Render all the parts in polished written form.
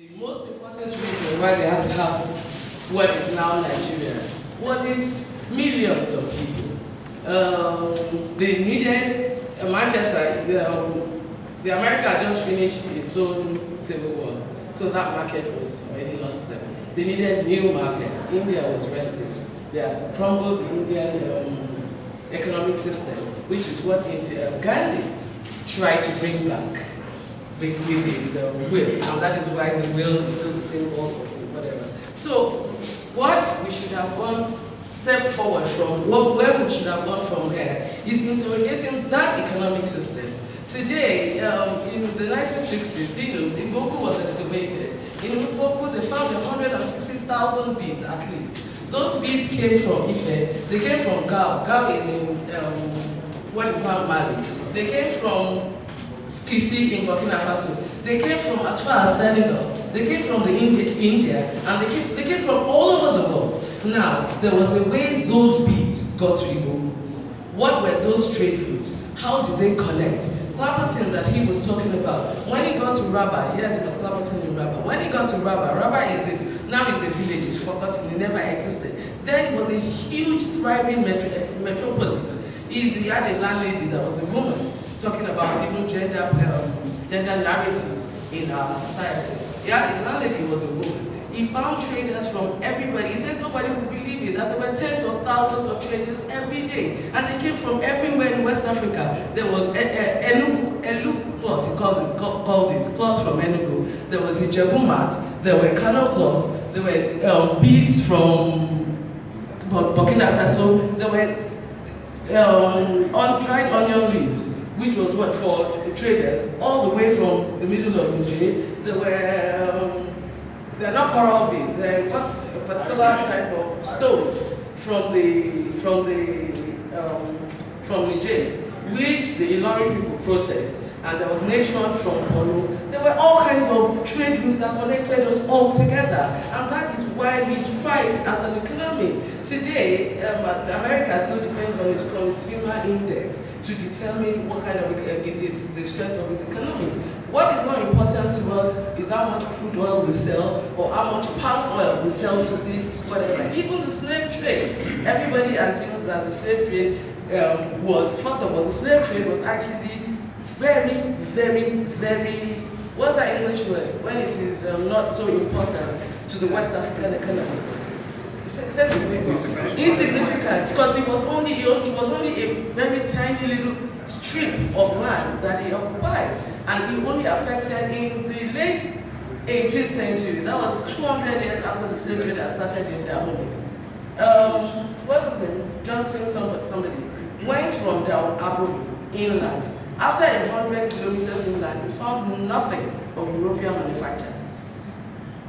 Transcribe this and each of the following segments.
The most important reason why they had to have what is now Nigeria was its millions of people. They needed Manchester. The America had just finished its own civil war, so that market was already lost to them. They needed new markets. India was resting. They had crumbled the Indian economic system, which is what Gandhi tried to bring back with his will, and that is why the will is still the symbol of whatever. So, what we should have gone step forward from, where we should have gone from here, is interrogating that economic system. Today, in the 1960s, Igboku was excavated. In Igboku, they found 160,000 beads at least. Those beads came from Ife. They came from Gao. Gao is in what is now Mali. They came from Kisi in Burkina Faso. They came from as far as Senegal. They came from India, and they came from all over the world. Now, there was a way those beads got to Igbo. What were those trade routes? How did they connect? Clapperton that he was talking about, when he got to Rabat, yes, it was Clapperton in Rabat. When he got to Rabat, Rabat is this, now it's a village, it's forgotten, it never existed. Then it was a huge, thriving metropolis. He had a landlady that was a woman, talking about even gender narratives in our society. Yeah, his landlady was a woman. He found traders from everybody. He said nobody would believe it, that there were tens of thousands of traders every day. And they came from everywhere in West Africa. There was Enugu cloth, he called it cloth from Enugu. There was Ijebu mat, there were Kano cloth, there were beads from Burkina Faso, there were dried onion leaves, which was what for the traders, all the way from the middle of Niger. They're not coral beads. They're a particular type of stone from Niger, which the Ilorin people processed. And there was nation from Polo. There were all kinds of trade routes that connected us all together. And that is why we thrive as an economy. Today, America still depends on its consumer index to determine what kind of the strength of its economy. What is not important to us is how much crude oil we sell or how much palm oil we sell to this, whatever. Even the slave trade, everybody assumes that the slave trade was, first of all, the slave trade was actually very, very, very, what's that English word? When it is not so important to the West African economy. Insignificant, because it was only a very tiny little strip of land that he occupied, and it only affected in the late 18th century. That was 200 years after the slave trade had started in their home. What was his name? Johnson, somebody went from down Abu inland. After 100 kilometers inland, he found nothing of European manufacture.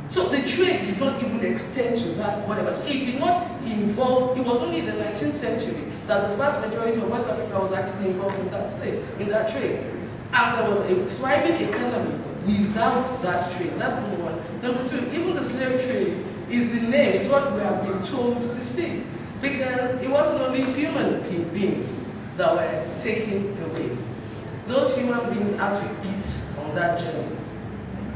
So the trade did not even extend to that, whatever. So it did not involve, it was only in the 19th century that the vast majority of West Africa was actually involved in that trade. And there was a thriving economy without that trade. That's number one. Number two, even the slave trade is the name, it's what we have been told to see. Because it wasn't only human beings that were taken away. Those human beings had to eat on that journey.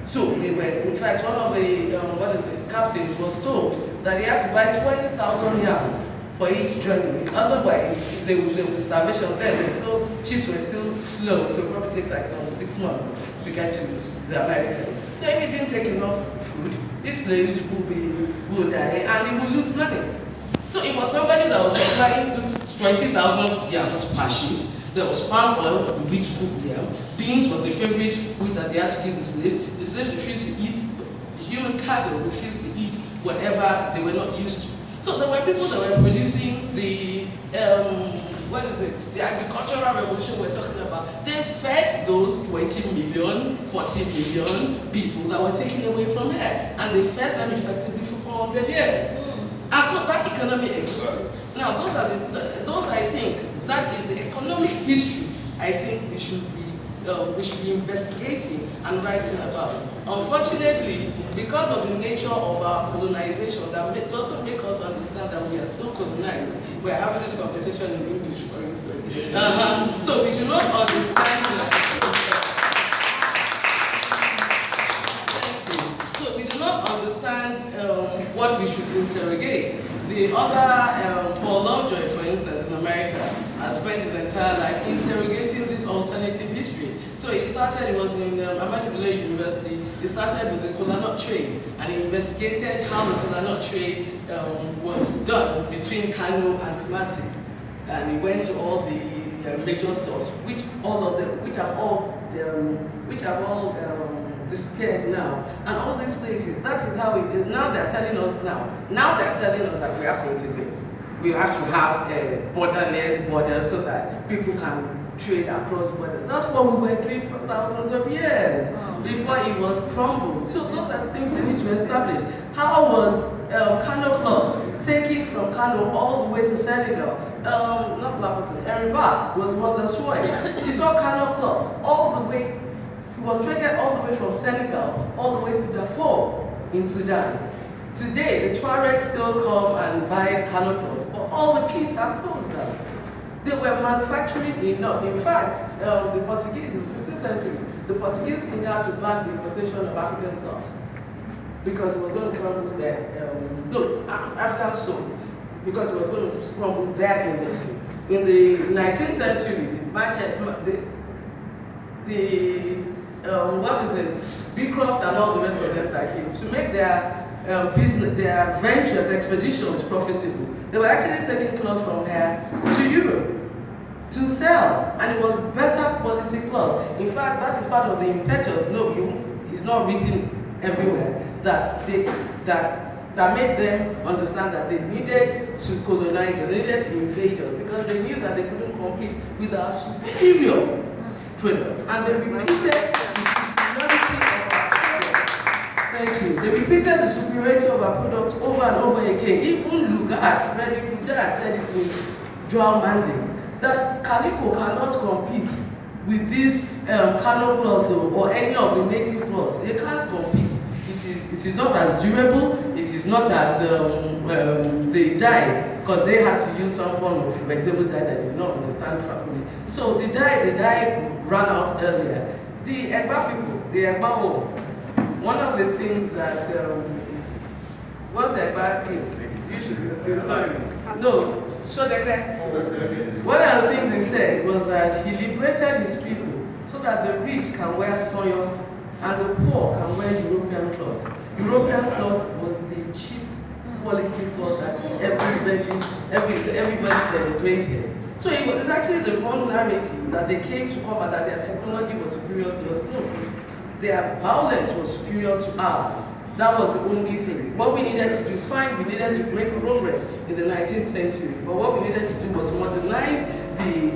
So they were, in fact, one of the captains was told that he had to buy 20,000 yams for each journey. Otherwise, there would be starvation there. So ships were still slow, so it probably take like some 6 months to get to the Americas. So if he didn't take enough food, his slaves would die and he would lose money. So it was somebody that was supplying 20,000 yams per ship. There was palm oil, which cooked yam. Beans was the favorite food that they had to give the slaves. The slaves refused to eat, the human cargo refused to eat whatever they were not used to. So there were people that were producing the agricultural revolution we're talking about. They fed those 20 million, 40 million people that were taken away from here. And they fed them effectively for 400 years. And so that economy existed. Now, those I think, that is the economic history I think we should be investigating and writing about. Unfortunately, because of the nature of our colonization, that doesn't make us understand that we are still colonized. We're having this conversation in English, for instance. So we do not understand that. So what we should interrogate. The other, Paul Lovejoy, for instance, in America, has spent his entire life interrogating this alternative history. So he started, he was in Ahmadu Bello University, he started with the kola nut trade, and he investigated how the kola nut trade was done between Kano and Kumasi. And he went to all the major stores, which have all disappeared now. And all these places, that is how it is. Now they're telling us that we have to integrate. We have to have borderless borders so that people can trade across borders. That's what we were doing for thousands of years before it was crumbled. So those are the things we need to establish. How was Kano cloth taken from Kano all the way to Senegal? Not Lapotin, Henry Bath was Mother Soy. He saw Kano cloth all the way. It was traded all the way from Senegal all the way to Darfur in Sudan. Today, the Tuaregs still come and buy Kano cloth, but all the kids are closed down. They were manufacturing enough. In fact, the Portuguese in the 15th century, the Portuguese came out to ban the importation of African cloth because it was going to crumble African soap, because it was going to crumble their industry. In the 19th century, Beecroft and all the rest of them that came to make their business, their ventures, expeditions profitable. They were actually taking cloth from there to Europe to sell, and it was better quality cloth. In fact, that is part of the impetus. No, it's not written everywhere that made them understand that they needed to colonize, they needed to invade us, because they knew that they couldn't compete with our superior products. And they repeated They repeated the superiority of our products over and over again. Even Lugard, Frederick Lugard said it with Joao Mande, that Calico cannot compete with this Kano cloth or any of the native cloths. They can't compete. It is not as durable, it is not as they dye, because they had to use some form of vegetable dye that they did not understand properly. So the dye ran out earlier. The Egba people, the Egba, one of the things that what's the Egba thing? You should sorry. No, Shodekle. One of the things he said was that he liberated his people so that the rich can wear soil and the poor can wear European cloth. European cloth was the cheap quality cloth that everybody celebrated. So it was actually the wrong narrative that they came to come and that their technology was superior to us. No, their violence was superior to ours. That was the only thing. What we needed to do, we needed to make progress in the 19th century. But what we needed to do was modernize we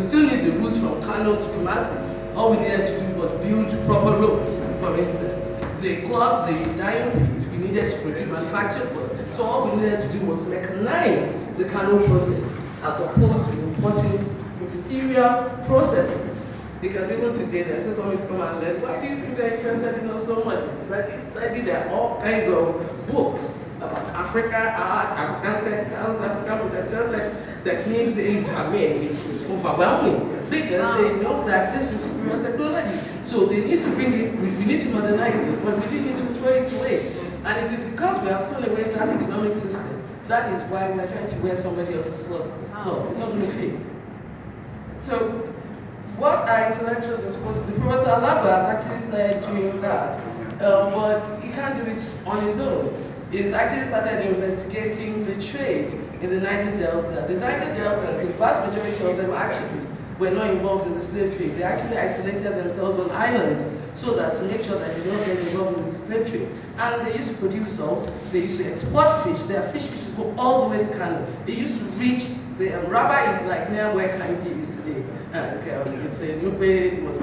still need the routes from Kano to Kumasi. All we needed to do was build proper roads, for instance. The cloth, the dyeing pit, we needed to produce manufactured cloth. So all we needed to do was mechanize the Kano process, as opposed to importing inferior processes. Because even today, they're still coming to come and learn. Why do you think they're interested in us so much? Study there are all kinds of books about Africa, art, African textiles, African production, techniques, it's overwhelming. Because they know that this is superior technology. So they need to bring it, we need to modernize it, but we didn't need to throw it away. And it is because we are thrown away that economic system. That is why we are trying to wear somebody else's clothes. No, it's not going to fit. So, what our intellectuals are supposed to do, Professor Alaba actually said doing that, but he can't do it on his own. He's actually started investigating the trade in the Niger Delta. The Niger Delta, the vast majority of them actually were not involved in the slave trade. They actually isolated themselves on islands so that to make sure that they don't get involved in the slave trade. And they used to produce salt, they used to export fish. Their fish used to go all the way to Kano. They used to reach, the Raba is like near where Kanji is today. Okay, it's a Nupe, was